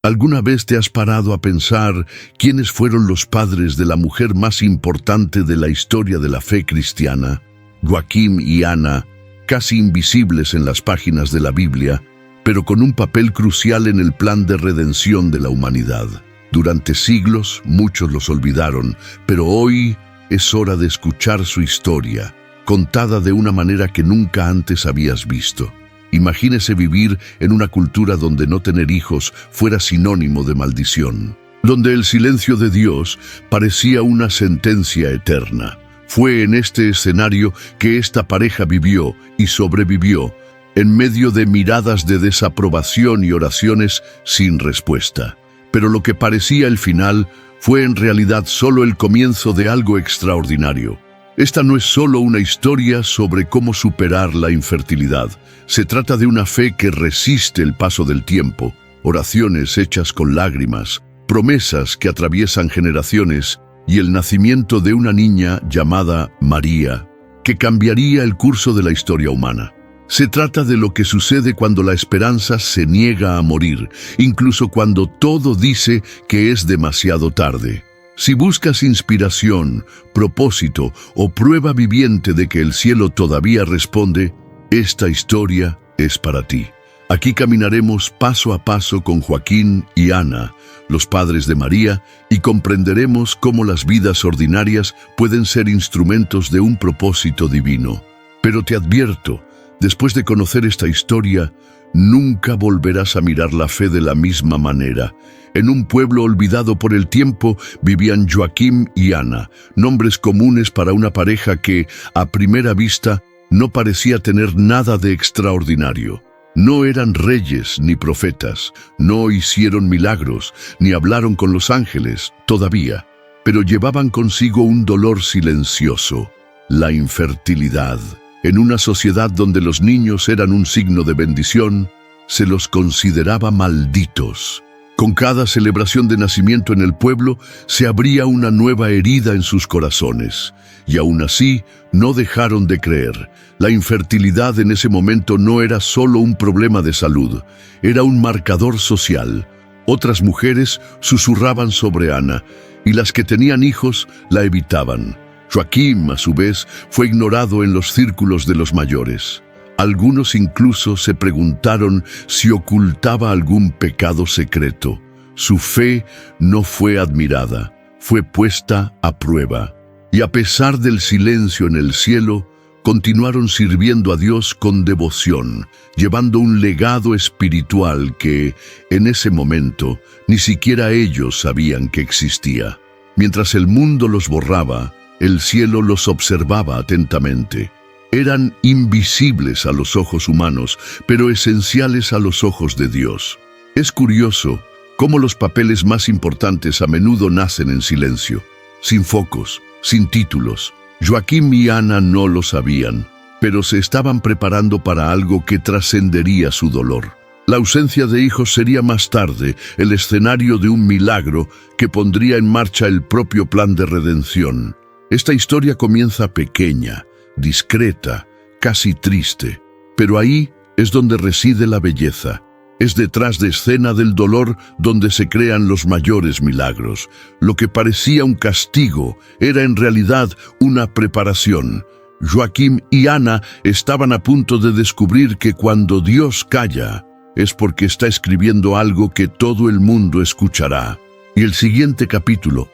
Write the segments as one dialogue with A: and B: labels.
A: ¿Alguna vez te has parado a pensar quiénes fueron los padres de la mujer más importante de la historia de la fe cristiana? Joaquim y Ana, casi invisibles en las páginas de la Biblia, pero con un papel crucial en el plan de redención de la humanidad. Durante siglos muchos los olvidaron, pero hoy es hora de escuchar su historia, contada de una manera que nunca antes habías visto. Imagínese vivir en una cultura donde no tener hijos fuera sinónimo de maldición, donde el silencio de Dios parecía una sentencia eterna. Fue en este escenario que esta pareja vivió y sobrevivió, en medio de miradas de desaprobación y oraciones sin respuesta. Pero lo que parecía el final fue en realidad solo el comienzo de algo extraordinario. Esta no es solo una historia sobre cómo superar la infertilidad. Se trata de una fe que resiste el paso del tiempo, oraciones hechas con lágrimas, promesas que atraviesan generaciones y el nacimiento de una niña llamada María, que cambiaría el curso de la historia humana. Se trata de lo que sucede cuando la esperanza se niega a morir, incluso cuando todo dice que es demasiado tarde. Si buscas inspiración, propósito o prueba viviente de que el cielo todavía responde, esta historia es para ti. Aquí caminaremos paso a paso con Joaquín y Ana, los padres de María, y comprenderemos cómo las vidas ordinarias pueden ser instrumentos de un propósito divino. Pero te advierto, después de conocer esta historia, nunca volverás a mirar la fe de la misma manera. En un pueblo olvidado por el tiempo vivían Joaquim y Ana, nombres comunes para una pareja que, a primera vista, no parecía tener nada de extraordinario. No eran reyes ni profetas, no hicieron milagros, ni hablaron con los ángeles, todavía, pero llevaban consigo un dolor silencioso, la infertilidad. En una sociedad donde los niños eran un signo de bendición, se los consideraba malditos. Con cada celebración de nacimiento en el pueblo, se abría una nueva herida en sus corazones. Y aún así, no dejaron de creer. La infertilidad en ese momento no era solo un problema de salud, era un marcador social. Otras mujeres susurraban sobre Ana, y las que tenían hijos la evitaban. Joaquim, a su vez, fue ignorado en los círculos de los mayores. Algunos incluso se preguntaron si ocultaba algún pecado secreto. Su fe no fue admirada, fue puesta a prueba. Y a pesar del silencio en el cielo, continuaron sirviendo a Dios con devoción, llevando un legado espiritual que, en ese momento, ni siquiera ellos sabían que existía. Mientras el mundo los borraba, el cielo los observaba atentamente. Eran invisibles a los ojos humanos, pero esenciales a los ojos de Dios. Es curioso cómo los papeles más importantes a menudo nacen en silencio, sin focos, sin títulos. Joaquim y Ana no lo sabían, pero se estaban preparando para algo que trascendería su dolor. La ausencia de hijos sería más tarde el escenario de un milagro que pondría en marcha el propio plan de redención. Esta historia comienza pequeña, discreta, casi triste, pero ahí es donde reside la belleza. Es detrás de escena del dolor donde se crean los mayores milagros. Lo que parecía un castigo era en realidad una preparación. Joaquim y Ana estaban a punto de descubrir que cuando Dios calla, es porque está escribiendo algo que todo el mundo escuchará. Y el siguiente capítulo,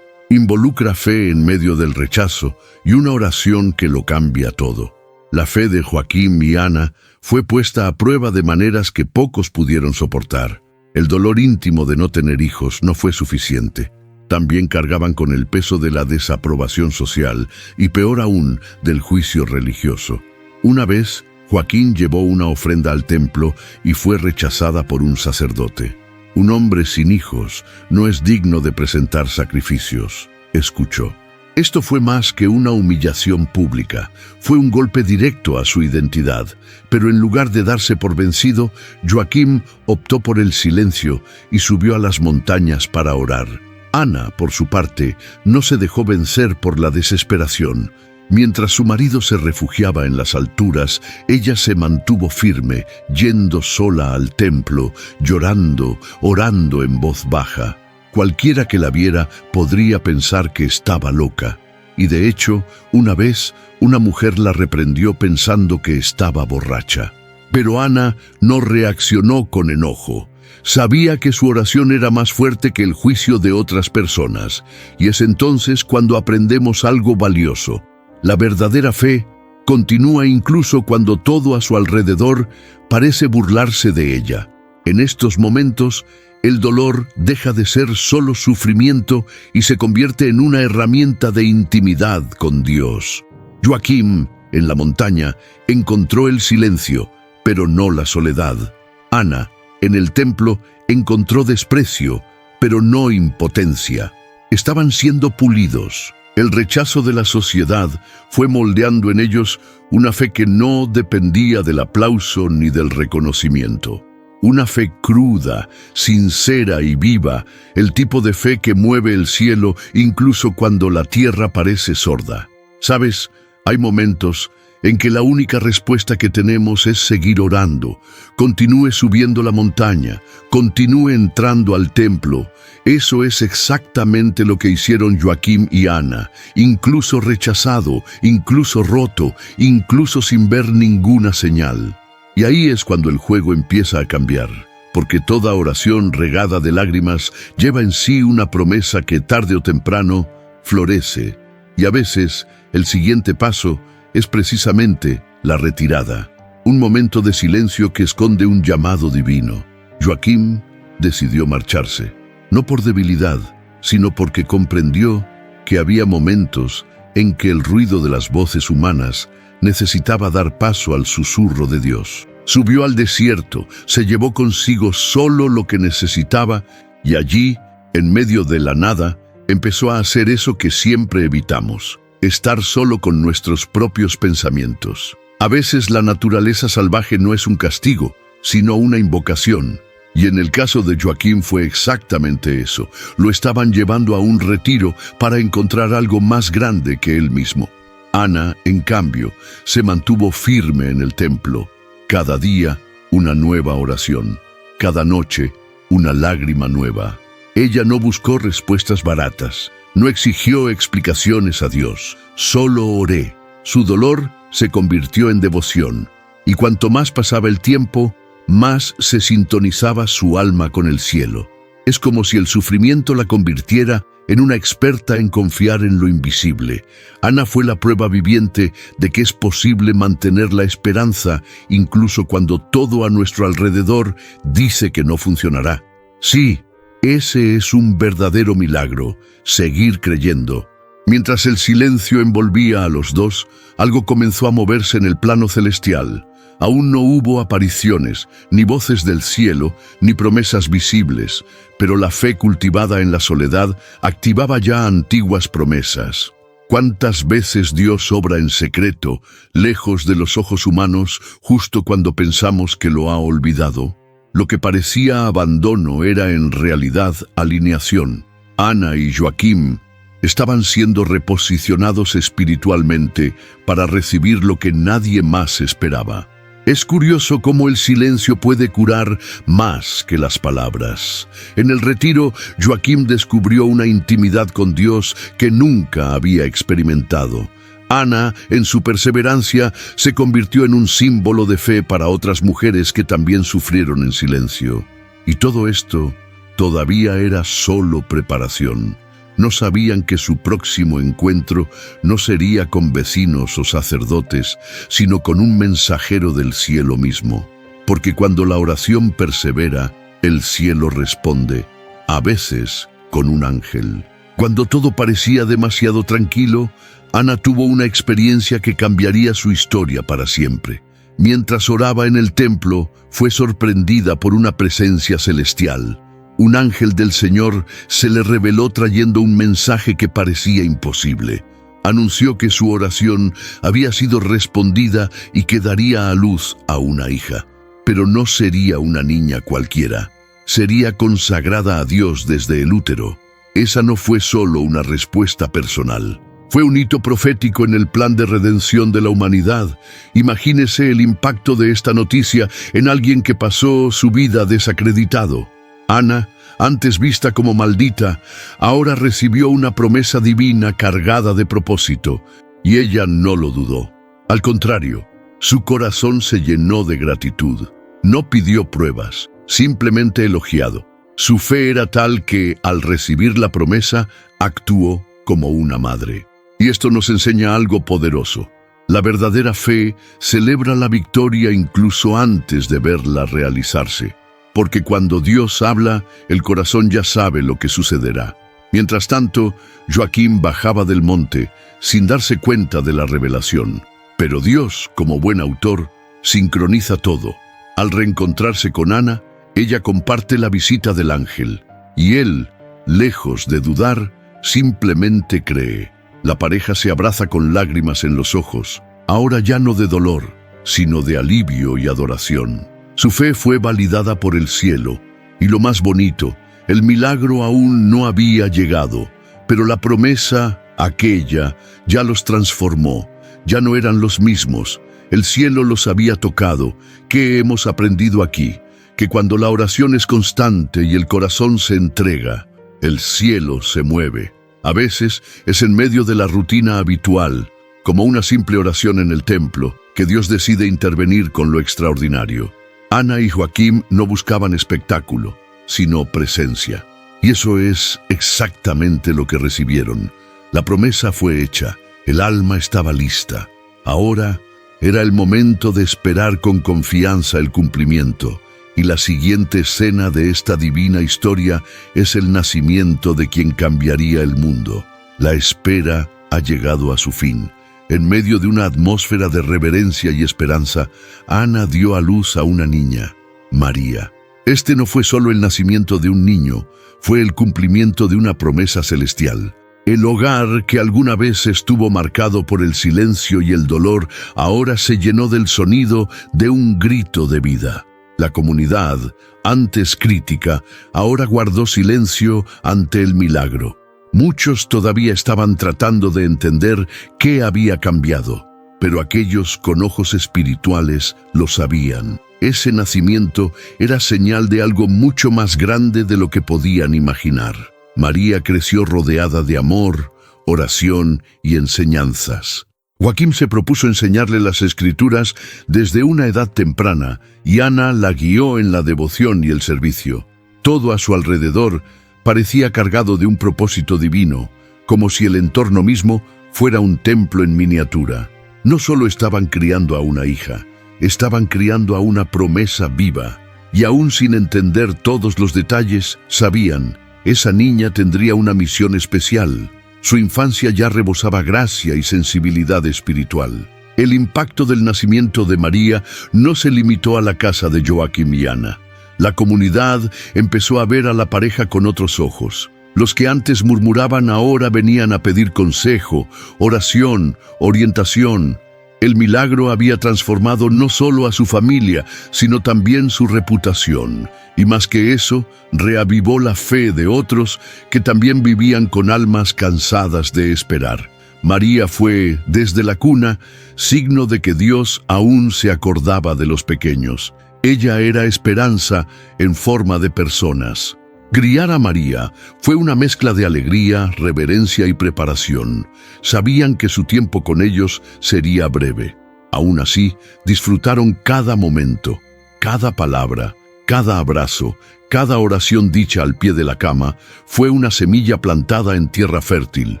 A: involucra fe en medio del rechazo y una oración que lo cambia todo. La fe de Joaquim y Ana fue puesta a prueba de maneras que pocos pudieron soportar. El dolor íntimo de no tener hijos no fue suficiente. También cargaban con el peso de la desaprobación social y, peor aún, del juicio religioso. Una vez, Joaquín llevó una ofrenda al templo y fue rechazada por un sacerdote. Un hombre sin hijos no es digno de presentar sacrificios, escuchó. Esto fue más que una humillación pública, fue un golpe directo a su identidad, pero en lugar de darse por vencido, Joaquim optó por el silencio y subió a las montañas para orar. Ana, por su parte, no se dejó vencer por la desesperación. Mientras su marido se refugiaba en las alturas, ella se mantuvo firme, yendo sola al templo, llorando, orando en voz baja. Cualquiera que la viera podría pensar que estaba loca. Y de hecho, una vez, una mujer la reprendió pensando que estaba borracha. Pero Ana no reaccionó con enojo. Sabía que su oración era más fuerte que el juicio de otras personas, y es entonces cuando aprendemos algo valioso. La verdadera fe continúa incluso cuando todo a su alrededor parece burlarse de ella. En estos momentos, el dolor deja de ser solo sufrimiento y se convierte en una herramienta de intimidad con Dios. Joaquim, en la montaña, encontró el silencio, pero no la soledad. Ana, en el templo, encontró desprecio, pero no impotencia. Estaban siendo pulidos. El rechazo de la sociedad fue moldeando en ellos una fe que no dependía del aplauso ni del reconocimiento. Una fe cruda, sincera y viva, el tipo de fe que mueve el cielo incluso cuando la tierra parece sorda. ¿Sabes? Hay momentos en que la única respuesta que tenemos es seguir orando. Continúe subiendo la montaña, continúe entrando al templo. Eso es exactamente lo que hicieron Joaquim y Ana, incluso rechazado, incluso roto, incluso sin ver ninguna señal. Y ahí es cuando el juego empieza a cambiar, porque toda oración regada de lágrimas lleva en sí una promesa que tarde o temprano florece. Y a veces el siguiente paso es precisamente la retirada, un momento de silencio que esconde un llamado divino. Joaquim decidió marcharse, no por debilidad, sino porque comprendió que había momentos en que el ruido de las voces humanas necesitaba dar paso al susurro de Dios. Subió al desierto, se llevó consigo solo lo que necesitaba y allí, en medio de la nada, empezó a hacer eso que siempre evitamos: estar solo con nuestros propios pensamientos. A veces la naturaleza salvaje no es un castigo, sino una invocación. Y en el caso de Joaquim fue exactamente eso. Lo estaban llevando a un retiro para encontrar algo más grande que él mismo. Ana, en cambio, se mantuvo firme en el templo. Cada día, una nueva oración. Cada noche, una lágrima nueva. Ella no buscó respuestas baratas. No exigió explicaciones a Dios, solo oré. Su dolor se convirtió en devoción, y cuanto más pasaba el tiempo, más se sintonizaba su alma con el cielo. Es como si el sufrimiento la convirtiera en una experta en confiar en lo invisible. Ana fue la prueba viviente de que es posible mantener la esperanza incluso cuando todo a nuestro alrededor dice que no funcionará. Sí, ese es un verdadero milagro, seguir creyendo. Mientras el silencio envolvía a los dos, algo comenzó a moverse en el plano celestial. Aún no hubo apariciones, ni voces del cielo, ni promesas visibles, pero la fe cultivada en la soledad activaba ya antiguas promesas. ¿Cuántas veces Dios obra en secreto, lejos de los ojos humanos, justo cuando pensamos que lo ha olvidado? Lo que parecía abandono era en realidad alineación. Ana y Joaquim estaban siendo reposicionados espiritualmente para recibir lo que nadie más esperaba. Es curioso cómo el silencio puede curar más que las palabras. En el retiro, Joaquim descubrió una intimidad con Dios que nunca había experimentado. Ana, en su perseverancia, se convirtió en un símbolo de fe para otras mujeres que también sufrieron en silencio. Y todo esto todavía era solo preparación. No sabían que su próximo encuentro no sería con vecinos o sacerdotes, sino con un mensajero del cielo mismo. Porque cuando la oración persevera, el cielo responde, a veces con un ángel. Cuando todo parecía demasiado tranquilo, Ana tuvo una experiencia que cambiaría su historia para siempre. Mientras oraba en el templo, fue sorprendida por una presencia celestial. Un ángel del Señor se le reveló trayendo un mensaje que parecía imposible. Anunció que su oración había sido respondida y que daría a luz a una hija. Pero no sería una niña cualquiera. Sería consagrada a Dios desde el útero. Esa no fue solo una respuesta personal. Fue un hito profético en el plan de redención de la humanidad. Imagínese el impacto de esta noticia en alguien que pasó su vida desacreditado. Ana, antes vista como maldita, ahora recibió una promesa divina cargada de propósito, y ella no lo dudó. Al contrario, su corazón se llenó de gratitud. No pidió pruebas, simplemente elogiado. Su fe era tal que, al recibir la promesa, actuó como una madre. Y esto nos enseña algo poderoso. La verdadera fe celebra la victoria incluso antes de verla realizarse. Porque cuando Dios habla, el corazón ya sabe lo que sucederá. Mientras tanto, Joaquín bajaba del monte, sin darse cuenta de la revelación. Pero Dios, como buen autor, sincroniza todo. Al reencontrarse con Ana, ella comparte la visita del ángel. Y él, lejos de dudar, simplemente cree. La pareja se abraza con lágrimas en los ojos, ahora ya no de dolor, sino de alivio y adoración. Su fe fue validada por el cielo, y lo más bonito, el milagro aún no había llegado, pero la promesa, aquella, ya los transformó, ya no eran los mismos, el cielo los había tocado. ¿Qué hemos aprendido aquí? Que cuando la oración es constante y el corazón se entrega, el cielo se mueve. A veces es en medio de la rutina habitual, como una simple oración en el templo, que Dios decide intervenir con lo extraordinario. Ana y Joaquín no buscaban espectáculo, sino presencia. Y eso es exactamente lo que recibieron. La promesa fue hecha, el alma estaba lista. Ahora era el momento de esperar con confianza el cumplimiento. Y la siguiente escena de esta divina historia es el nacimiento de quien cambiaría el mundo. La espera ha llegado a su fin. En medio de una atmósfera de reverencia y esperanza, Ana dio a luz a una niña, María. Este no fue solo el nacimiento de un niño, fue el cumplimiento de una promesa celestial. El hogar que alguna vez estuvo marcado por el silencio y el dolor, ahora se llenó del sonido de un grito de vida. La comunidad, antes crítica, ahora guardó silencio ante el milagro. Muchos todavía estaban tratando de entender qué había cambiado, pero aquellos con ojos espirituales lo sabían. Ese nacimiento era señal de algo mucho más grande de lo que podían imaginar. María creció rodeada de amor, oración y enseñanzas. Joaquín se propuso enseñarle las Escrituras desde una edad temprana, y Ana la guió en la devoción y el servicio. Todo a su alrededor parecía cargado de un propósito divino, como si el entorno mismo fuera un templo en miniatura. No solo estaban criando a una hija, estaban criando a una promesa viva, y aún sin entender todos los detalles, sabían, esa niña tendría una misión especial. Su infancia ya rebosaba gracia y sensibilidad espiritual. El impacto del nacimiento de María no se limitó a la casa de Joaquín y Ana. La comunidad empezó a ver a la pareja con otros ojos. Los que antes murmuraban ahora venían a pedir consejo, oración, orientación. El milagro había transformado no solo a su familia, sino también su reputación. Y más que eso, reavivó la fe de otros que también vivían con almas cansadas de esperar. María fue, desde la cuna, signo de que Dios aún se acordaba de los pequeños. Ella era esperanza en forma de personas. Criar a María fue una mezcla de alegría, reverencia y preparación. Sabían que su tiempo con ellos sería breve. Aún así, disfrutaron cada momento, cada palabra, cada abrazo, cada oración dicha al pie de la cama, fue una semilla plantada en tierra fértil.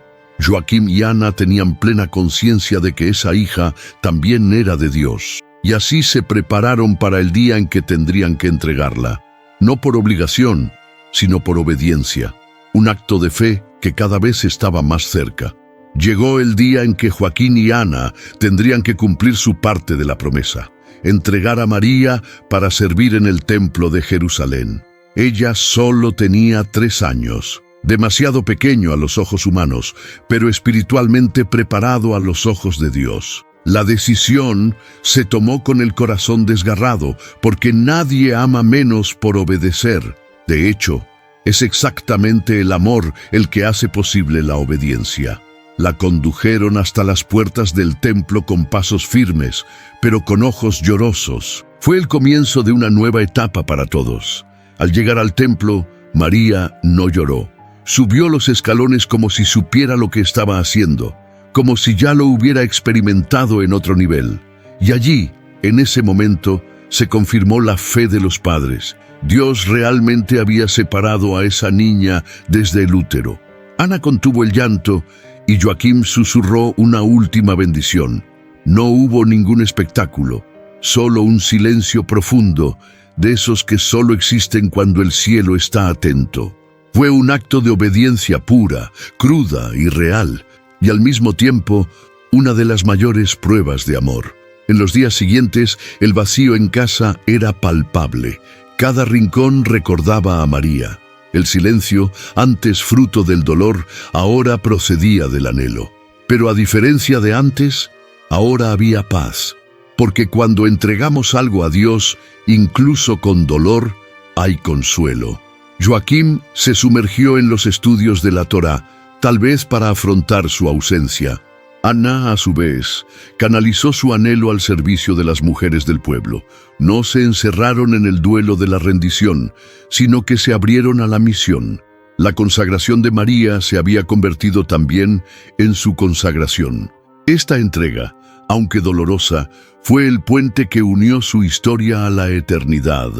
A: Joaquín y Ana tenían plena conciencia de que esa hija también era de Dios, y así se prepararon para el día en que tendrían que entregarla, no por obligación, sino por obediencia, un acto de fe que cada vez estaba más cerca. Llegó el día en que Joaquín y Ana tendrían que cumplir su parte de la promesa, entregar a María para servir en el templo de Jerusalén. Ella solo tenía 3 años, demasiado pequeño a los ojos humanos, pero espiritualmente preparado a los ojos de Dios. La decisión se tomó con el corazón desgarrado, porque nadie ama menos por obedecer. De hecho, es exactamente el amor el que hace posible la obediencia. La condujeron hasta las puertas del templo con pasos firmes, pero con ojos llorosos. Fue el comienzo de una nueva etapa para todos. Al llegar al templo, María no lloró. Subió los escalones como si supiera lo que estaba haciendo, como si ya lo hubiera experimentado en otro nivel. Y allí, en ese momento, se confirmó la fe de los padres. Dios realmente había separado a esa niña desde el útero. Ana contuvo el llanto y Joaquim susurró una última bendición. No hubo ningún espectáculo, solo un silencio profundo, de esos que solo existen cuando el cielo está atento. Fue un acto de obediencia pura, cruda y real, y al mismo tiempo una de las mayores pruebas de amor. En los días siguientes, el vacío en casa era palpable. Cada rincón recordaba a María. El silencio, antes fruto del dolor, ahora procedía del anhelo. Pero a diferencia de antes, ahora había paz. Porque cuando entregamos algo a Dios, incluso con dolor, hay consuelo. Joaquim se sumergió en los estudios de la Torá, tal vez para afrontar su ausencia. Ana, a su vez, canalizó su anhelo al servicio de las mujeres del pueblo. No se encerraron en el duelo de la rendición, sino que se abrieron a la misión. La consagración de María se había convertido también en su consagración. Esta entrega, aunque dolorosa, fue el puente que unió su historia a la eternidad.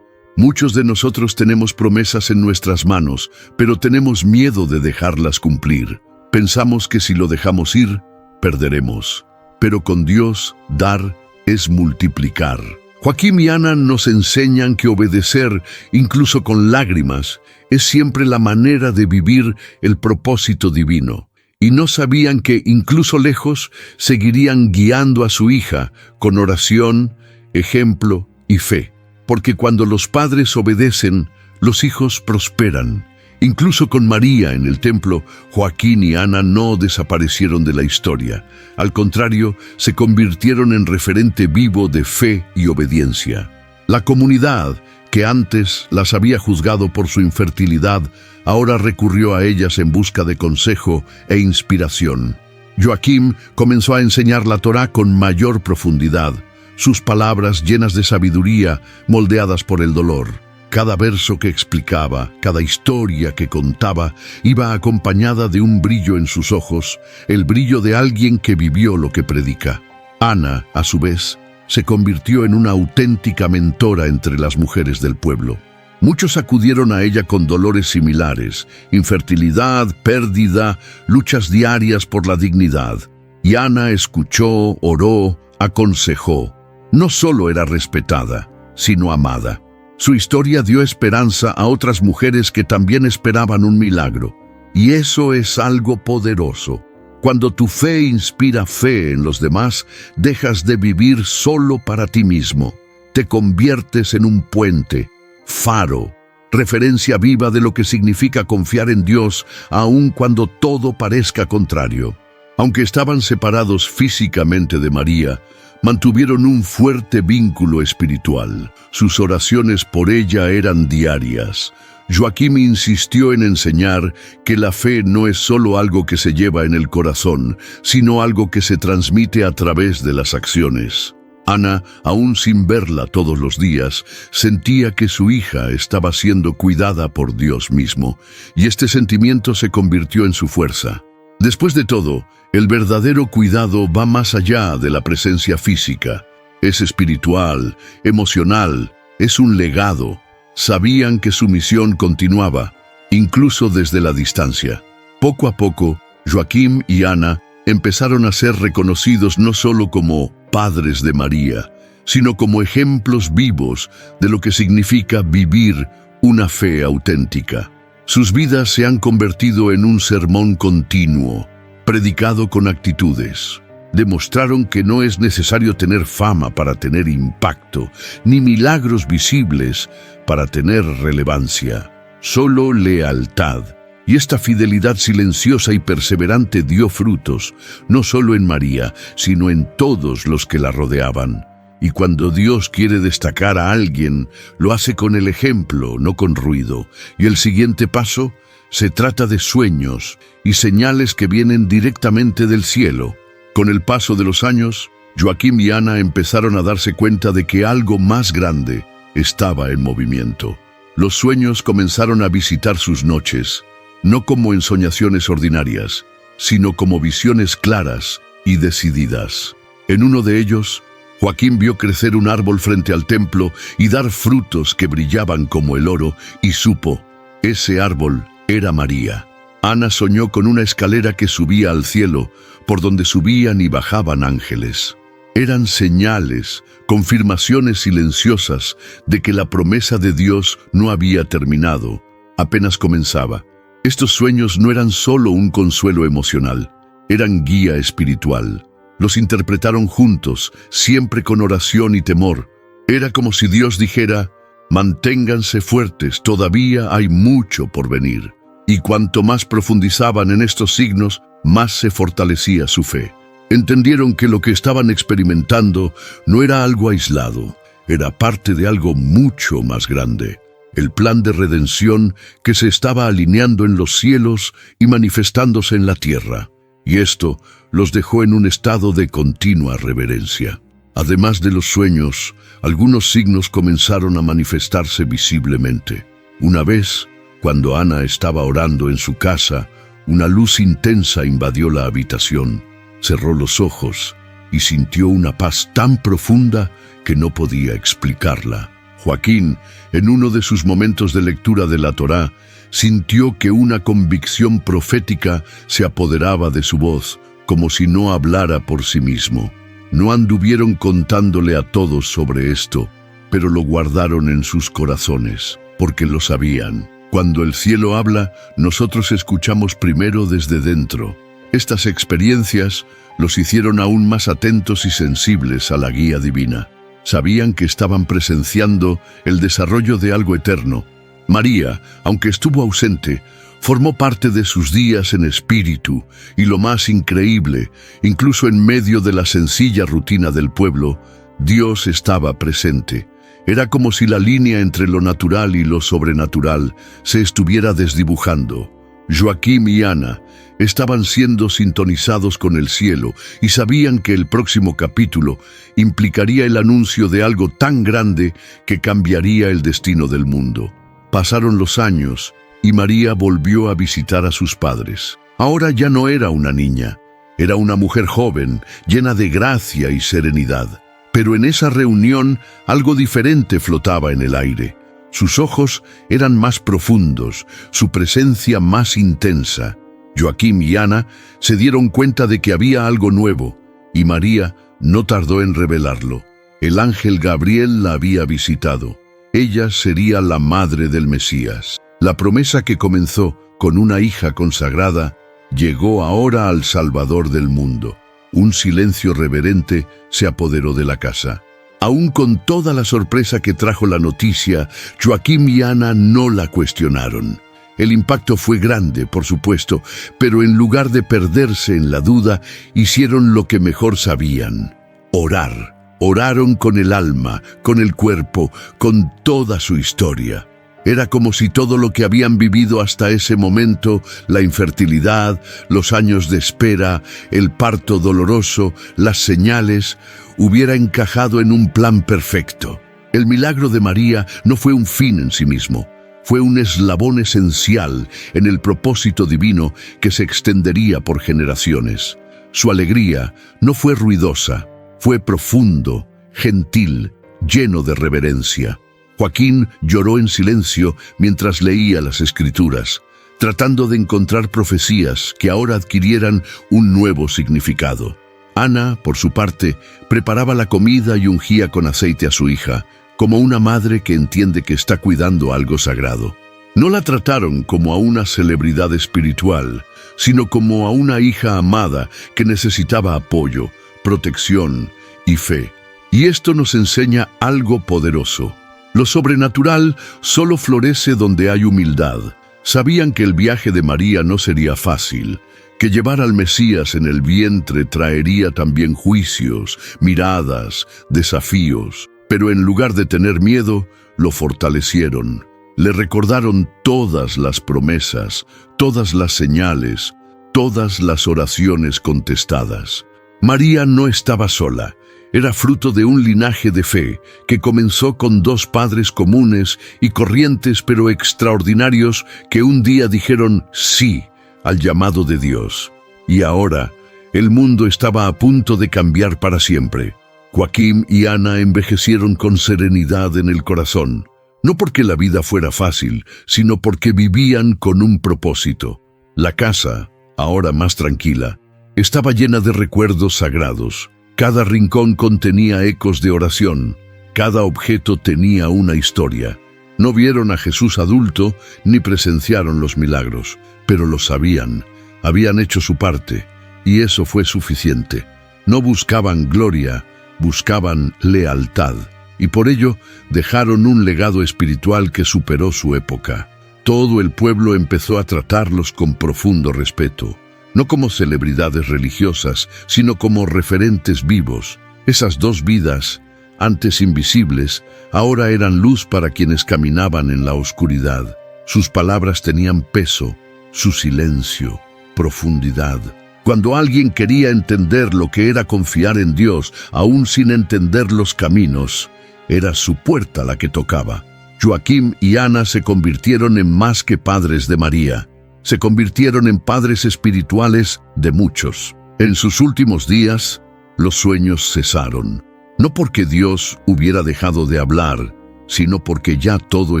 A: Muchos de nosotros tenemos promesas en nuestras manos, pero tenemos miedo de dejarlas cumplir. Pensamos que si lo dejamos ir, perderemos. Pero con Dios, dar es multiplicar. Joaquim y Ana nos enseñan que obedecer, incluso con lágrimas, es siempre la manera de vivir el propósito divino. Y no sabían que, incluso lejos, seguirían guiando a su hija con oración, ejemplo y fe. Porque cuando los padres obedecen, los hijos prosperan. Incluso con María en el templo, Joaquín y Ana no desaparecieron de la historia. Al contrario, se convirtieron en referente vivo de fe y obediencia. La comunidad, que antes las había juzgado por su infertilidad, ahora recurrió a ellas en busca de consejo e inspiración. Joaquim comenzó a enseñar la Torá con mayor profundidad, sus palabras llenas de sabiduría, moldeadas por el dolor. Cada verso que explicaba, cada historia que contaba, iba acompañada de un brillo en sus ojos, el brillo de alguien que vivió lo que predica. Ana, a su vez, se convirtió en una auténtica mentora entre las mujeres del pueblo. Muchos acudieron a ella con dolores similares, infertilidad, pérdida, luchas diarias por la dignidad. Y Ana escuchó, oró, aconsejó. No solo era respetada, sino amada. Su historia dio esperanza a otras mujeres que también esperaban un milagro. Y eso es algo poderoso. Cuando tu fe inspira fe en los demás, dejas de vivir solo para ti mismo. Te conviertes en un puente, faro, referencia viva de lo que significa confiar en Dios, aun cuando todo parezca contrario. Aunque estaban separados físicamente de María, mantuvieron un fuerte vínculo espiritual. Sus oraciones por ella eran diarias. Joaquim insistió en enseñar que la fe no es solo algo que se lleva en el corazón, sino algo que se transmite a través de las acciones. Ana, aún sin verla todos los días, sentía que su hija estaba siendo cuidada por Dios mismo, y este sentimiento se convirtió en su fuerza. Después de todo, el verdadero cuidado va más allá de la presencia física. Es espiritual, emocional, es un legado. Sabían que su misión continuaba, incluso desde la distancia. Poco a poco, Joaquim y Ana empezaron a ser reconocidos no solo como padres de María, sino como ejemplos vivos de lo que significa vivir una fe auténtica. Sus vidas se han convertido en un sermón continuo, predicado con actitudes. Demostraron que no es necesario tener fama para tener impacto, ni milagros visibles para tener relevancia. Solo lealtad. Y esta fidelidad silenciosa y perseverante dio frutos, no solo en María, sino en todos los que la rodeaban. Y cuando Dios quiere destacar a alguien, lo hace con el ejemplo, no con ruido. Y el siguiente paso se trata de sueños y señales que vienen directamente del cielo. Con el paso de los años, Joaquim y Ana empezaron a darse cuenta de que algo más grande estaba en movimiento. Los sueños comenzaron a visitar sus noches, no como ensoñaciones ordinarias, sino como visiones claras y decididas. En uno de ellos, Joaquim vio crecer un árbol frente al templo y dar frutos que brillaban como el oro, y supo, ese árbol era María. Ana soñó con una escalera que subía al cielo, por donde subían y bajaban ángeles. Eran señales, confirmaciones silenciosas de que la promesa de Dios no había terminado, apenas comenzaba. Estos sueños no eran solo un consuelo emocional, eran guía espiritual. Los interpretaron juntos, siempre con oración y temor. Era como si Dios dijera, manténganse fuertes, todavía hay mucho por venir. Y cuanto más profundizaban en estos signos, más se fortalecía su fe. Entendieron que lo que estaban experimentando no era algo aislado, era parte de algo mucho más grande. El plan de redención que se estaba alineando en los cielos y manifestándose en la tierra. Y esto los dejó en un estado de continua reverencia. Además de los sueños, algunos signos comenzaron a manifestarse visiblemente. Una vez, cuando Ana estaba orando en su casa, una luz intensa invadió la habitación. Cerró los ojos y sintió una paz tan profunda que no podía explicarla. Joaquín, en uno de sus momentos de lectura de la Torá, sintió que una convicción profética se apoderaba de su voz, como si no hablara por sí mismo. No anduvieron contándole a todos sobre esto, pero lo guardaron en sus corazones, porque lo sabían. Cuando el cielo habla, nosotros escuchamos primero desde dentro. Estas experiencias los hicieron aún más atentos y sensibles a la guía divina. Sabían que estaban presenciando el desarrollo de algo eterno. María, aunque estuvo ausente, formó parte de sus días en espíritu, y lo más increíble, incluso en medio de la sencilla rutina del pueblo, Dios estaba presente. Era como si la línea entre lo natural y lo sobrenatural se estuviera desdibujando. Joaquim y Ana estaban siendo sintonizados con el cielo y sabían que el próximo capítulo implicaría el anuncio de algo tan grande que cambiaría el destino del mundo. Pasaron los años y María volvió a visitar a sus padres. Ahora ya no era una niña, era una mujer joven, llena de gracia y serenidad. Pero en esa reunión algo diferente flotaba en el aire. Sus ojos eran más profundos, su presencia más intensa. Joaquim y Ana se dieron cuenta de que había algo nuevo, y María no tardó en revelarlo. El ángel Gabriel la había visitado. Ella sería la madre del Mesías. La promesa que comenzó con una hija consagrada llegó ahora al Salvador del mundo. Un silencio reverente se apoderó de la casa. Aún con toda la sorpresa que trajo la noticia, Joaquim y Ana no la cuestionaron. El impacto fue grande, por supuesto, pero en lugar de perderse en la duda, hicieron lo que mejor sabían: orar. Oraron con el alma, con el cuerpo, con toda su historia. Era como si todo lo que habían vivido hasta ese momento, la infertilidad, los años de espera, el parto doloroso, las señales, hubiera encajado en un plan perfecto. El milagro de María no fue un fin en sí mismo, fue un eslabón esencial en el propósito divino que se extendería por generaciones. Su alegría no fue ruidosa, fue profundo, gentil, lleno de reverencia. Joaquín lloró en silencio mientras leía las Escrituras, tratando de encontrar profecías que ahora adquirieran un nuevo significado. Ana, por su parte, preparaba la comida y ungía con aceite a su hija, como una madre que entiende que está cuidando algo sagrado. No la trataron como a una celebridad espiritual, sino como a una hija amada que necesitaba apoyo, protección y fe. Y esto nos enseña algo poderoso. Lo sobrenatural solo florece donde hay humildad, Sabían que el viaje de María no sería fácil, que llevar al Mesías en el vientre traería también juicios, miradas, desafíos. Pero en lugar de tener miedo, lo fortalecieron. Le recordaron todas las promesas, todas las señales, todas las oraciones contestadas. María no estaba sola. Era fruto de un linaje de fe que comenzó con dos padres comunes y corrientes pero extraordinarios que un día dijeron sí al llamado de Dios. Y ahora, el mundo estaba a punto de cambiar para siempre. Joaquín y Ana envejecieron con serenidad en el corazón, no porque la vida fuera fácil, sino porque vivían con un propósito. La casa, ahora más tranquila, estaba llena de recuerdos sagrados. Cada rincón contenía ecos de oración, cada objeto tenía una historia. No vieron a Jesús adulto ni presenciaron los milagros, pero lo sabían, habían hecho su parte, y eso fue suficiente. No buscaban gloria, buscaban lealtad, y por ello dejaron un legado espiritual que superó su época. Todo el pueblo empezó a tratarlos con profundo respeto, no como celebridades religiosas, sino como referentes vivos. Esas dos vidas, antes invisibles, ahora eran luz para quienes caminaban en la oscuridad. Sus palabras tenían peso, su silencio, profundidad. Cuando alguien quería entender lo que era confiar en Dios, aún sin entender los caminos, era su puerta la que tocaba. Joaquín y Ana se convirtieron en más que padres de María. Se convirtieron en padres espirituales de muchos. En sus últimos días, los sueños cesaron. No porque Dios hubiera dejado de hablar, sino porque ya todo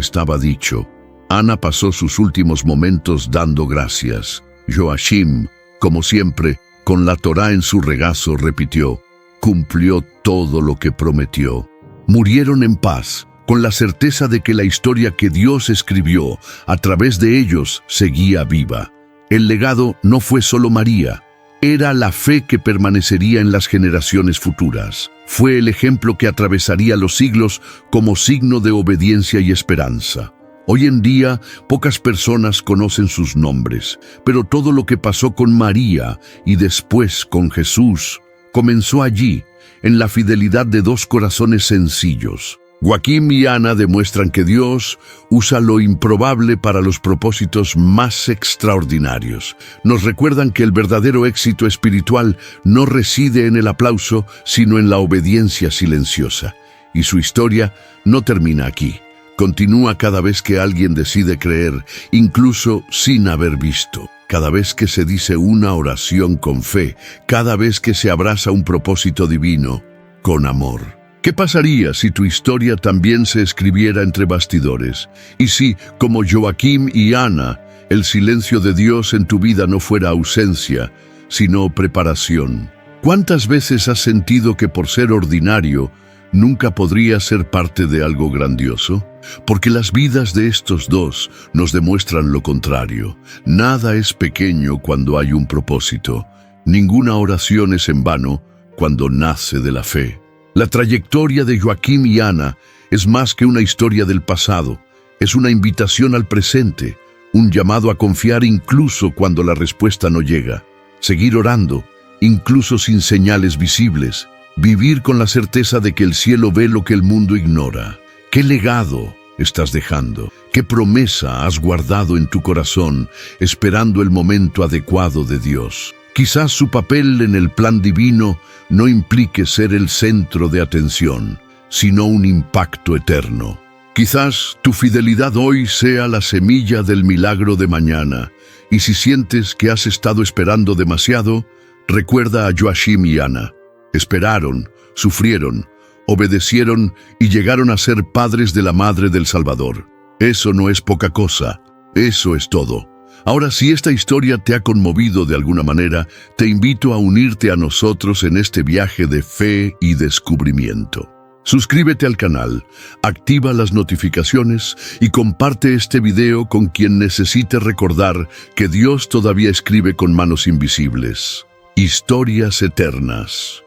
A: estaba dicho. Ana pasó sus últimos momentos dando gracias. Joachim, como siempre, con la Torá en su regazo, repitió: cumplió todo lo que prometió. Murieron en paz, con la certeza de que la historia que Dios escribió a través de ellos seguía viva. El legado no fue solo María, era la fe que permanecería en las generaciones futuras. Fue el ejemplo que atravesaría los siglos como signo de obediencia y esperanza. Hoy en día, pocas personas conocen sus nombres, pero todo lo que pasó con María y después con Jesús comenzó allí, en la fidelidad de dos corazones sencillos. Joaquín y Ana demuestran que Dios usa lo improbable para los propósitos más extraordinarios. Nos recuerdan que el verdadero éxito espiritual no reside en el aplauso, sino en la obediencia silenciosa. Y su historia no termina aquí. Continúa cada vez que alguien decide creer, incluso sin haber visto. Cada vez que se dice una oración con fe, cada vez que se abraza un propósito divino con amor. ¿Qué pasaría si tu historia también se escribiera entre bastidores? Y si, como Joaquín y Ana, el silencio de Dios en tu vida no fuera ausencia, sino preparación. ¿Cuántas veces has sentido que por ser ordinario, nunca podrías ser parte de algo grandioso? Porque las vidas de estos dos nos demuestran lo contrario. Nada es pequeño cuando hay un propósito. Ninguna oración es en vano cuando nace de la fe. La trayectoria de Joaquín y Ana es más que una historia del pasado. Es una invitación al presente, un llamado a confiar incluso cuando la respuesta no llega. Seguir orando, incluso sin señales visibles. Vivir con la certeza de que el cielo ve lo que el mundo ignora. ¿Qué legado estás dejando? ¿Qué promesa has guardado en tu corazón, esperando el momento adecuado de Dios? Quizás su papel en el plan divino no implique ser el centro de atención, sino un impacto eterno. Quizás tu fidelidad hoy sea la semilla del milagro de mañana, y si sientes que has estado esperando demasiado, recuerda a Joachim y Ana. Esperaron, sufrieron, obedecieron y llegaron a ser padres de la Madre del Salvador. Eso no es poca cosa, eso es todo. Ahora, si esta historia te ha conmovido de alguna manera, te invito a unirte a nosotros en este viaje de fe y descubrimiento. Suscríbete al canal, activa las notificaciones y comparte este video con quien necesite recordar que Dios todavía escribe con manos invisibles. Historias eternas.